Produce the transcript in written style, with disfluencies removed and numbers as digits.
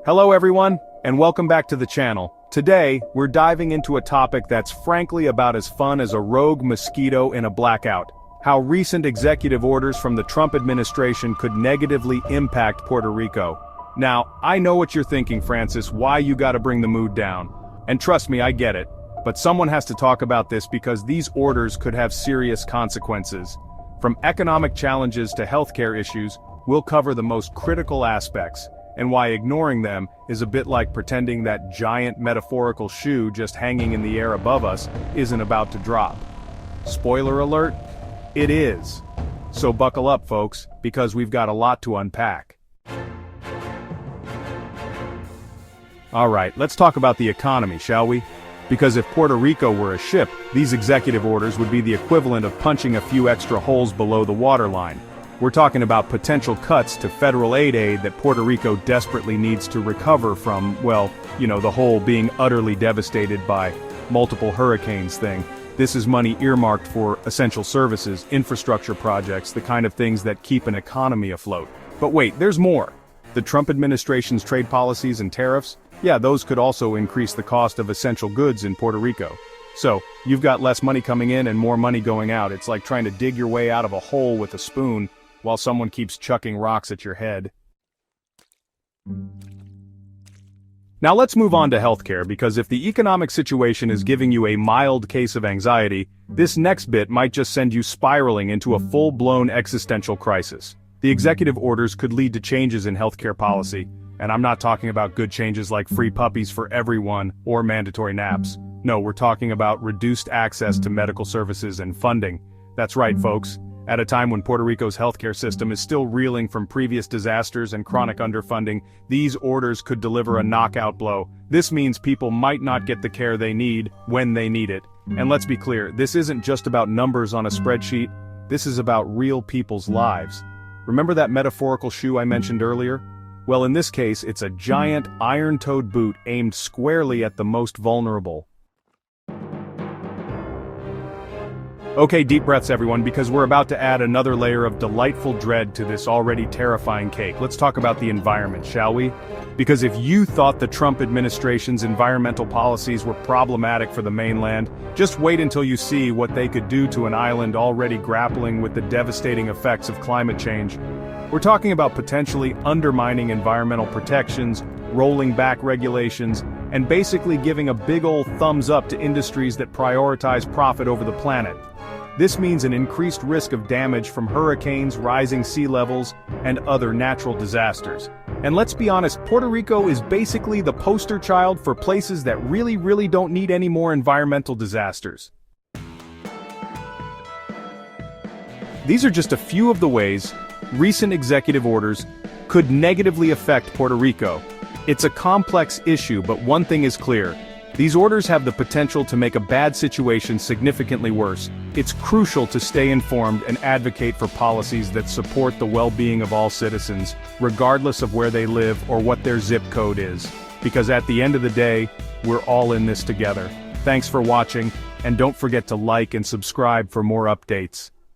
Hello everyone, and welcome back to the channel. Today, we're diving into a topic that's frankly about as fun as a rogue mosquito in a blackout. How recent executive orders from the Trump administration could negatively impact Puerto Rico. Now, I know what you're thinking, Francis, why you gotta bring the mood down. And trust me, I get it. But someone has to talk about this because these orders could have serious consequences. From economic challenges to healthcare issues, we'll cover the most critical aspects, and why ignoring them is a bit like pretending that giant metaphorical shoe just hanging in the air above us isn't about to drop. Spoiler alert, it is. So buckle up, folks, because we've got a lot to unpack. Alright, let's talk about the economy, shall we? Because if Puerto Rico were a ship, these executive orders would be the equivalent of punching a few extra holes below the waterline. We're talking about potential cuts to federal aid that Puerto Rico desperately needs to recover from, well, the whole being utterly devastated by multiple hurricanes thing. This is money earmarked for essential services, infrastructure projects, the kind of things that keep an economy afloat. But wait, there's more. The Trump administration's trade policies and tariffs? Yeah, those could also increase the cost of essential goods in Puerto Rico. So, you've got less money coming in and more money going out. It's like trying to dig your way out of a hole with a spoon, while someone keeps chucking rocks at your head. Now let's move on to healthcare, because if the economic situation is giving you a mild case of anxiety, this next bit might just send you spiraling into a full-blown existential crisis. The executive orders could lead to changes in healthcare policy, and I'm not talking about good changes like free puppies for everyone or mandatory naps. No, we're talking about reduced access to medical services and funding. That's right, folks. At a time when Puerto Rico's healthcare system is still reeling from previous disasters and chronic underfunding, these orders could deliver a knockout blow. This means people might not get the care they need when they need it. And let's be clear, this isn't just about numbers on a spreadsheet. This is about real people's lives. Remember that metaphorical shoe I mentioned earlier? Well, in this case, it's a giant iron-toed boot aimed squarely at the most vulnerable. Okay, deep breaths everyone, because we're about to add another layer of delightful dread to this already terrifying cake. Let's talk about the environment, shall we? Because if you thought the Trump administration's environmental policies were problematic for the mainland, just wait until you see what they could do to an island already grappling with the devastating effects of climate change. We're talking about potentially undermining environmental protections, rolling back regulations, and basically giving a big old thumbs up to industries that prioritize profit over the planet. This means an increased risk of damage from hurricanes, rising sea levels, and other natural disasters. And let's be honest, Puerto Rico is basically the poster child for places that really don't need any more environmental disasters. These are just a few of the ways recent executive orders could negatively affect Puerto Rico. It's a complex issue, but one thing is clear. These orders have the potential to make a bad situation significantly worse. It's crucial to stay informed and advocate for policies that support the well-being of all citizens, regardless of where they live or what their zip code is. Because at the end of the day, we're all in this together. Thanks for watching, and don't forget to like and subscribe for more updates.